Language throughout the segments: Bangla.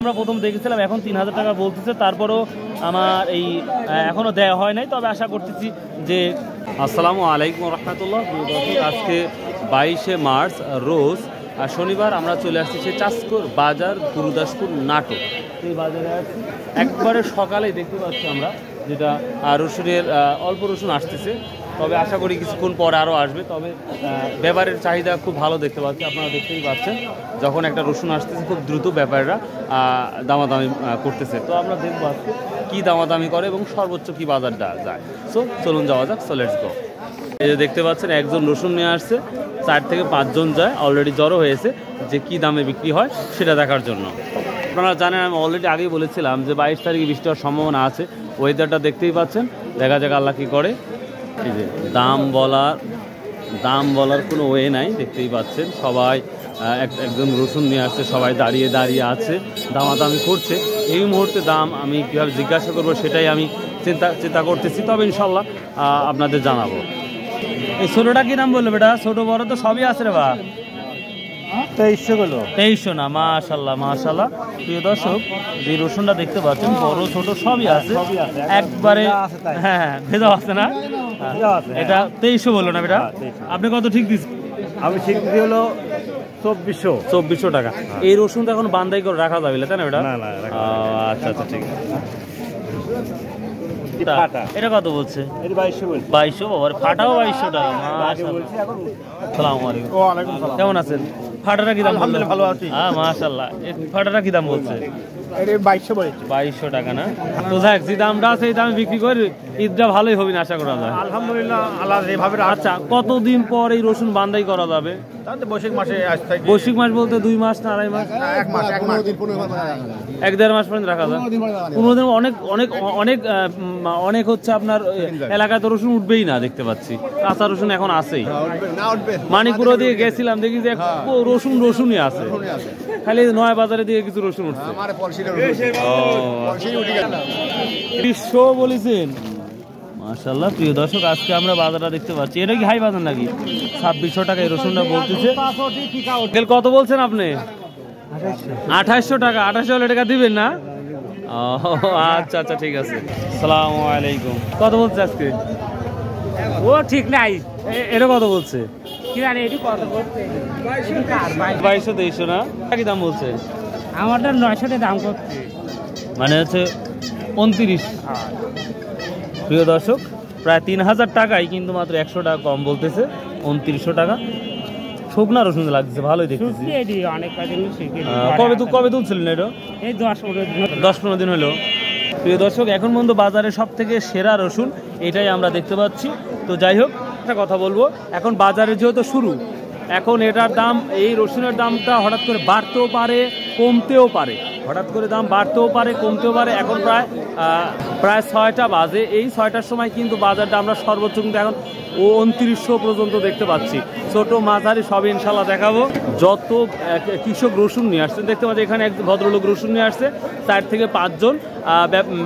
আমরা প্রথম দেখেছিলাম, এখন 3000 টাকা বলতেছে। তারপরও আমার এই এখনও দেওয়া হয় নাই, তবে আশা করতেছি যে। আসসালামু আলাইকুম রহমতুল্লাহ। আজকে 22শে মার্চ রোজ শনিবার আমরা চলে আসছি সে চাষকর বাজার, গুরুদাসপুর, নাটক। এই বাজারে আসছি একবারে সকালেই দেখতে পাচ্ছি আমরা, যেটা রসুনের অল্প রসুন আসতেছে, তবে আশা করি কিছুক্ষণ পরে আরও আসবে। তবে ব্যাপারের চাহিদা খুব ভালো দেখতে পাচ্ছি, আপনারা দেখতেই পাচ্ছেন। যখন একটা রসুন আসতেছে খুব দ্রুত ব্যাপারীরা দামাদামি করতেছে। তো আমরা দেখবো আজকে কী দামাদামি করে এবং সর্বোচ্চ কী বাজারটা যায়। সো চলুন যাওয়া যাক। So let's go. এই যে দেখতে পাচ্ছেন একজন রসুন নিয়ে আসছে, 4 থেকে 5 জন যায়, অলরেডি জড়ো হয়েছে যে কী দামে বিক্রি হয় সেটা দেখার জন্য। আপনারা জানেন আমি অলরেডি আগেই বলেছিলাম যে 22 তারিখে বৃষ্টি হওয়ার সম্ভাবনা আছে। ওয়েদারটা দেখতেই পাচ্ছেন, দেখা যাক আল্লাহ কী করে। এই যে দাম বলার কোনো ওয়ে নাই, দেখতেই পাচ্ছেন সবাই একজন রসুন নিয়ে আসছে, সবাই দাঁড়িয়ে দাঁড়িয়ে আছে, দামাদামি করছে। এই মুহূর্তে দাম আমি কীভাবে জিজ্ঞাসা করবো সেটাই আমি চিন্তা করতেছি, তবে ইনশাল্লাহ আপনাদের জানাবো। এই ছোটোটা কী দাম বললো বেটা? ছোটো বড় তো সবই আছে রে বা। 2300 বলো। 2300 না? মাশাল্লাহ মাশাল্লাহ। প্রিয় দর্শক, যে রসুনটা দেখতে পাচ্ছেন বড় ছোট সবই আছে একবারে। হ্যাঁ ভেজা আছে না? এটা 2300 বললো না বেটা? আপনি কত ঠিক দিচ্ছেন? আমি ঠিক দিতে হলো 2400 টাকা। এই রসুনটা এখন বান্দাই করে রাখা যাবে তাই না বেটা? আচ্ছা আচ্ছা ঠিক আছে। এটা কত বলছে? 2200 বাবার। ফাটাও 2200 টাকা। আসসালামু আলাইকুম। কেমন আছেন? ফাটাটা কি দাম? ভালো আছি। হ্যাঁ মাশাআল্লাহ। ফাটাটা কি দাম বলছে? 2200 টাকা না? তো যাক, যে দামটা আছে এই দামে বিক্রি করে ঈদটা ভালোই হবে না আশা করা যায়। আলহামদুলিল্লাহ আল্লাহ যেভাবে। আচ্ছা, কতদিন পর এই রসুন বান্দাই করা যাবে? বৈশাখ মাসে। বৈশাখ মাস বলতে 2 মাস না 2.5 মাস? 1-1.5 মাস পর্যন্ত রাখা যায়। 15 দিন। অনেক হচ্ছে আপনার এলাকায় তো রসুন উঠবেই না দেখতে পাচ্ছি। কাঁচা রসুন এখন আছেই। মানিকপুর দিয়ে গেছিলাম, দেখি যে রসুনই আছে, খালি নয় বাজারে দিয়ে কিছু রসুন উঠছে। 300 বলেছেন? মাশাআল্লাহ। প্রিয় দর্শক, আজকে আমরা বাজারটা দেখতে পাচ্ছি। এটা কি হাই বাজার নাকি? 2600 টাকা এই রসুনটা বলতেছে। কত বলছেন আপনি? 2800 টাকা। 2800 টাকা দিবেন না? আচ্ছা আচ্ছা ঠিক আছে। আসসালামু আলাইকুম। কত বলছে আজকে? ও ঠিক নাই। এটা কত বলছে? কি জানি এটি কত বলছে? 2200-2300 না? কি দাম বলছে? আমারটা 900 দাম করছে, মানে হচ্ছে 29। প্রিয় দর্শক, প্রায় 3000 টাকাই, কিন্তু মাত্র 100 টাকা কম বলতেছে। 2900 টাকা। শুকনা রসুন লাগছে, ভালোই দেখতেছি। কবে তুলছিলেন এটা? এই 10-15 দিন হলো। প্রিয় দর্শক, এখন পর্যন্ত বাজারে সব থেকে সেরা রসুন এটাই আমরা দেখতে পাচ্ছি। তো যাই হোক, একটা কথা বলবো, এখন বাজারে যেহেতু শুরু, এখন এটার দাম, এই রসুনের দামটা হঠাৎ করে বাড়তেও পারে কমতেও পারে, হঠাৎ করে দাম বাড়তেও পারে কমতেও পারে। এখন প্রায় 6টা বাজে। এই 6টার সময় কিন্তু বাজারটা আমরা সর্বোচ্চ কিন্তু এখন 2900 পর্যন্ত দেখতে পাচ্ছি। ছোট মাঝারি সবই ইনশাল্লাহ দেখাবো। যত কৃষক রসুন নিয়ে আসছেন দেখতে পাচ্ছি, এখানে এক ভদ্রলোক রসুন নিয়ে আসছে, 4 থেকে 5 জন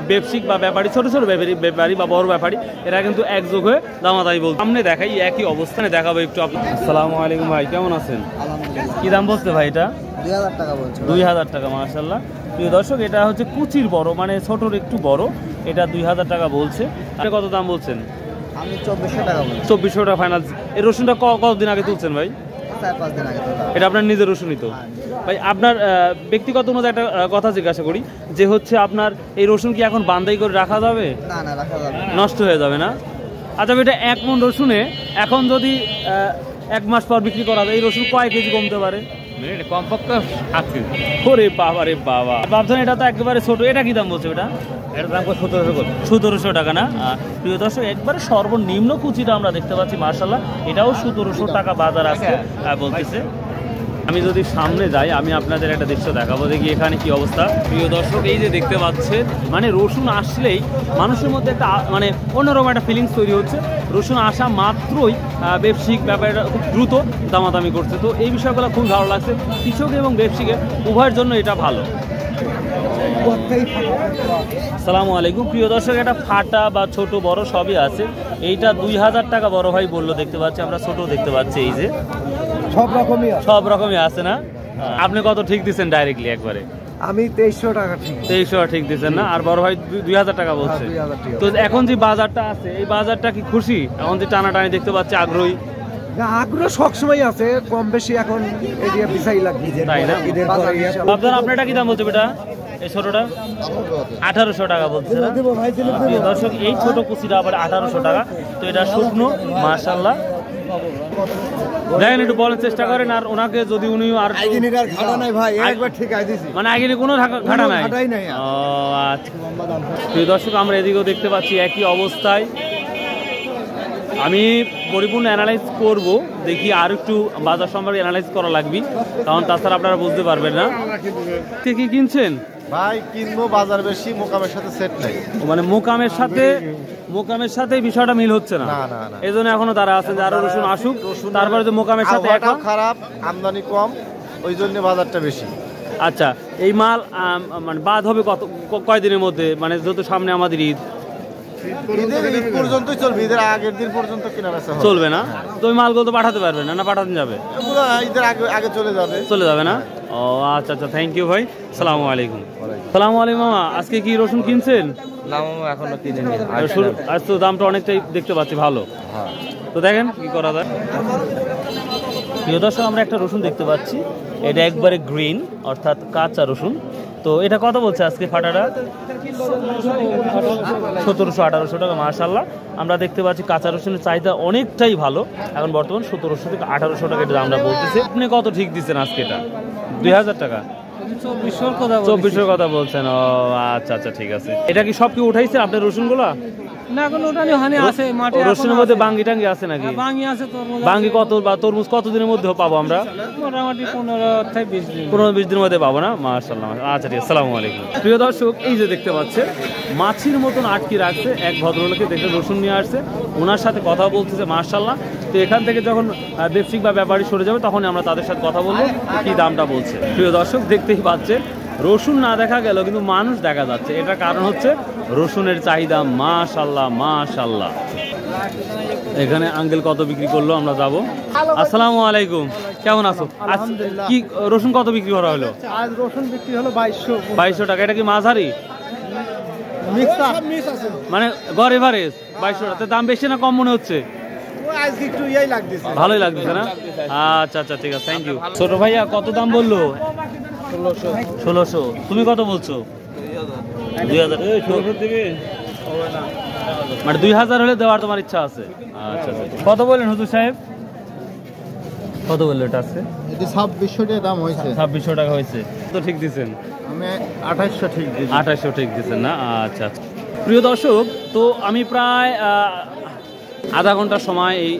ব্যবসায়িক বা ব্যাপারী, ছোট ছোট ব্যাপারী বা বড় ব্যাপারী, এরা কিন্তু একযোগ হয়ে দামাদামি বলছে। সামনে দেখাই, একই অবস্থানে দেখাবো একটু আপনার। আসসালামু আলাইকুম ভাই, কেমন আছেন? কি দাম বলছে ভাই? এটা 2000 টাকা বলছে। 2000 টাকা। মাশাআল্লাহ। প্রিয় দর্শক, এটা হচ্ছে কুচির বড়, মানে ছোটর একটু বড়। এটা 2000 টাকা বলছে। এটা কত দাম বলছেন? আমি 2400 টাকা বলছি। 2400 টাকা ফাইনাল। এই রসুনটা কতদিন আগে তুলছেন ভাই? 4-5 দিন আগে। এটা আপনার নিজের রসুনই তো? ভাই, আপনার ব্যক্তিগত অনুযায়ী একটা কথা জিজ্ঞাসা করি, যে হচ্ছে আপনার এই রসুন কি এখন বান্দাই করে রাখা যাবে? না না, রাখা যাবে না, নষ্ট হয়ে যাবে না? আচ্ছা, এটা 1 মণ রসুনে এখন যদি 1 মাস পর বিক্রি করা যায়, এই রসুন কয় কেজি কমতে পারে? কমপক্ষে 7 কেজি। ওরে বাবা রে বাবা, ভাবছেন এটা তো একেবারে ছোট। এটা কি দাম বলছে? এটা এটার দাম 1700 টাকা না? প্রিয় দর্শক, একবারে সর্বনিম্ন কুচিটা আমরা দেখতে পাচ্ছি। মাশাআল্লাহ, এটাও 1700 টাকা বাজার আছে বলতেছে। আমি যদি সামনে যাই, আমি আপনাদের একটা দৃশ্য দেখাবো, দেখি এখানে কি অবস্থা। প্রিয় দর্শক, এই যে দেখতে পাচ্ছেন, মানে রসুন আসলেই মানুষের মধ্যে একটা মানে অন্যরকম একটা ফিলিংস তৈরি হচ্ছে। রসুন আসা মাত্রই ব্যবসায়িক ব্যাপারটা খুব দ্রুত দামাদামি করছে। তো এই বিষয়গুলো খুব ভালো লাগছে। কৃষক এবং ব্যবসায়িকের উভয়ের জন্য এটা ভালো। আসসালামু আলাইকুম। প্রিয় দর্শক, এটা ফাটা বা ছোট বড় সবই আছে। এইটা 2000 টাকা বড় ভাই বললো, দেখতে পাচ্ছি আমরা, ছোট দেখতে পাচ্ছি। এই যে সব রকমই আছে না? আপনি কত ঠিক দিচ্ছেন ডাইরেক্টলি একবারে? আমি 2300 টাকা ঠিক 2300 টাকা ঠিক দিচ্ছেন না, আর বড় ভাই 2000 টাকা বলছে। 2000 টাকা। তো এখন যে বাজারটা আছে এই বাজারটা কি খুশি? এখন যে টানাটানি দেখতে পাচ্ছি আগ্রহী, না আগ্রহ সবসময় আছে, কম বেশি এখন এরিয়া বিছাই লাগবে তাই না? ঈদের পরে আপনার আপনারটা কি দাম বলছে বেটা? এই ছোটটা 1800 টাকা বলছে না? প্রিয় দর্শক এই ছোট কুচিটা আবার 1800 টাকা। তো এটা শুকনো মাশাআল্লাহ। দেখেন একটু বলার চেষ্টা করেন, আর ওনাকে যদি উনি আর ঘাটা নাই ভাই, একবার ঠিক আইদিছি মানে আগে কোনো ঘাটা নাই। ঘাটাই নাই। ও আচ্ছা। প্রিয় দর্শক আমরা এদিকেও দেখতে পাচ্ছি একই অবস্থায়। আমি পরিপূর্ণ অ্যানালাইজ করব, দেখি আর একটু বাজার সম্পর্কে অ্যানালাইজ করা লাগবে, কারণ তাছাড়া আপনারা বুঝতে পারবেন না। কি কিনছেন ভাই? কিনবো বাজার বেশি, মোকামের সাথে সেট নাই। মানে মোকামের সাথে বিষয়টা মিল হচ্ছে না, এই জন্য এখনো তারা আছে যে আরো রসুন আসুক, তারপরে যে মোকামের সাথে এখন খারাপ, আমদানি কম, ওই জন্য বাজারটা বেশি। আচ্ছা, এই মাল মানে বাদ হবে কয়দিনের মধ্যে? মানে যেহেতু সামনে আমাদের ঈদ পর্যন্তই চলবে, ঈদের আগের দিন পর্যন্ত কেনা বেচা চলবে না? তো ওই মালগুলো তো পাঠাতে পারবে না, না পাঠাতে যাবে? ঈদের আগে চলে যাবে না? ও আচ্ছা আচ্ছা, থ্যাংক ইউ ভাই, সালামু আলাইকুম। সালামু আলাইকুম মামা, আজকে কি রসুন কিনছেন? না মামা এখনো কিনিনি। আজ তো দামটা অনেকটাই দেখতে পাচ্ছি ভালো। তো দেখেন কি করা যায়। প্রিয় দর্শক আমরা একটা রসুন দেখতে পাচ্ছি, এটা একবারে গ্রিন অর্থাৎ কাঁচা রসুন। তো এটা কত বলছে আজকে ফাটাটা? 1700-1800 টাকা মাশাআল্লাহ। আমরা দেখতে পাচ্ছি কাঁচা রসুনের চাহিদা অনেকটাই ভালো, এখন বর্তমান 1700 থেকে 1800 টাকা এটা দামটা বলতেছে। আপনি কত ঠিক দিচ্ছেন আজকে? এটা 2000 টাকা। 2400 কথা বলছেন। ও আচ্ছা আচ্ছা, ঠিক আছে। এটা কি সব কি উঠাইছে আপনার রসুনগুলা? না কোনো ওটানি হানি আছে মাঠে। রসুনের মধ্যে বাঙ্গি টাঙ্গি আছে নাকি? বাঙ্গি আছে, তরমুজ। বাঙ্গি কত বা তরমুজ কতদিনের মধ্যে পাবো আমরা? মোটামুটি 15-20 দিন। 15-20 দিনের মধ্যে পাবো না? মাশাআল্লাহ। আচ্ছা ঠিক আছে, আসসালামু আলাইকুম। প্রিয় দর্শক এই যে দেখতে পাচ্ছেন মাছির মতন আটকে রাখছে এক ভদ্রলোকে, দেখে রসুন নিয়ে আসছে, ওনার সাথে কথা বলতেছে মাশাআল্লাহ। তো এখান থেকে যখন ব্যবসায়িক বা ব্যাপারী সরে যাবে তখন আমরা তাদের সাথে কথা বলবো কি দামটা বলছে। প্রিয় দর্শক দেখতেই পাচ্ছেন রসুন না দেখা গেল কিন্তু মানুষ দেখা যাচ্ছে, এটার কারণ হচ্ছে রসুনের চাহিদা মাশাআল্লাহ মাশাআল্লাহ। এখানে আঙ্কেল কত বিক্রি করলো আমরা যাবো। আসসালামু আলাইকুম, কেমন আছো? কি রসুন কত বিক্রি করা হলো? আজ রসুন বিক্রি হলো 2200 টাকা। এটা কি মাঝারি মানে গড় এভারেজ 2200 টাকা? দাম বেশি না কম মনে হচ্ছে? ভালোই লাগতেছে না? আচ্ছা আচ্ছা ঠিক আছে, থ্যাংক ইউ। ছোট ভাইয়া কত দাম বললো? 1600। তুমি কত বলছো? 2000। মানে 2000 হলে দেওয়ার তোমার ইচ্ছা আছে? আচ্ছা আচ্ছা। কত বললেন হুজুর সাহেব? কত বললো এটা আছে? 2600 টাকা দাম হয়েছে। 2600 টাকা হয়েছে তো ঠিক দিচ্ছেন? আমি 2800 ঠিক দিচ্ছি। 2800 ঠিক দিচ্ছেন না? আচ্ছা আচ্ছা। প্রিয় দর্শক, তো আমি প্রায় আধা ঘন্টার সময় এই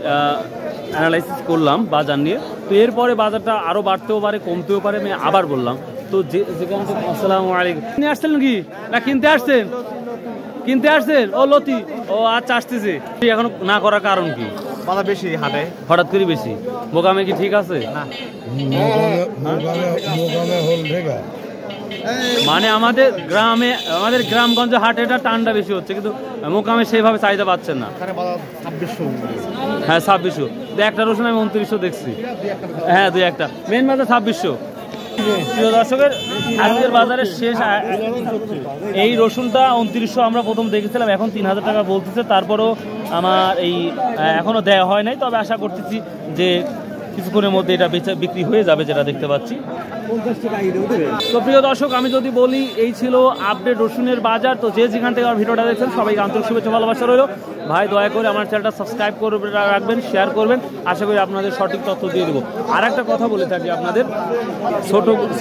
অ্যানালাইসিস করলাম বাজার নিয়ে। তো এরপরে বাজারটা আরও বাড়তেও পারে কমতেও পারে, আমি আবার বললাম। তো যেখানে আসসালামু আলাইকুম, আপনি আসছেন নাকি না কিনতে আসছেন? কিনতে আসছেন? ও লতি, ও আচ্ছা আসতেছে। এখন না করার কারণ কি? বাজার বেশি হাটে, হঠাৎ করে বেশি। মোকামে কি ঠিক আছে? মানে আমাদের গ্রামগঞ্জে হাটে এটা টানটা বেশি হচ্ছে, কিন্তু মোকামে সেইভাবে চাহিদা পাচ্ছেন না। হ্যাঁ 2600। একটা রসুন আমি 2900 দেখছি। হ্যাঁ 2-1টা মেন বাজার 2600। প্রিয় দর্শকের আজকের বাজারের শেষ এই রসুনটা 2900 আমরা প্রথম দেখেছিলাম, এখন 3000 টাকা বলতেছে। তারপরও আমার এই এখনো দেওয়া হয় নাই, তবে আশা করতেছি যে কিছুক্ষণের মধ্যে এটা বিক্রি হয়ে যাবে, যেটা দেখতে পাচ্ছি। তো প্রিয় দর্শক আমি যদি বলি এই ছিল আপডেট রসুনের বাজার। তো যে যেখান থেকে আমার ভিডিওটা দেখছেন সবাইকে আন্তরিক শুভেচ্ছা ভালোবাসা রইল। ভাই দয়া করে আমার চ্যানেলটা সাবস্ক্রাইব করে রাখবেন, শেয়ার করবেন, আশা করি আপনাদের সঠিক তথ্য দিয়ে দেবো। আর একটা কথা বলে থাকি আপনাদের,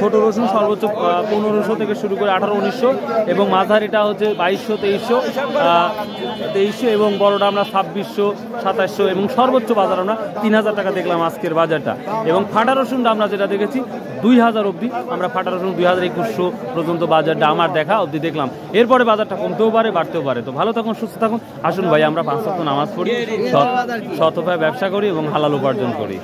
ছোট রসুন সর্বোচ্চ 1500 থেকে শুরু করে 1800-1900, এবং মাঝারিটা হচ্ছে 2200-2300 এবং বড়টা আমরা 2600-2700, এবং সর্বোচ্চ বাজার আমরা 3000 টাকা দেখলাম আজকের বাজারটা। এবং ফাটা রসুনটা আমরা যেটা দেখেছি 2000 অবধি, আমরা ফাটা রসুন 2000-2100 পর্যন্ত বাজারটা আমার দেখা অবধি দেখলাম। এরপরে বাজারটা কমতেও পারে বাড়তেও পারে। তো ভালো থাকুন, সুস্থ থাকুন। আসুন ভাই আমরা 5 ওয়াক্ত নামাজ পড়ি, সৎ উপায়ে ব্যবসা করি এবং হালাল উপার্জন করি।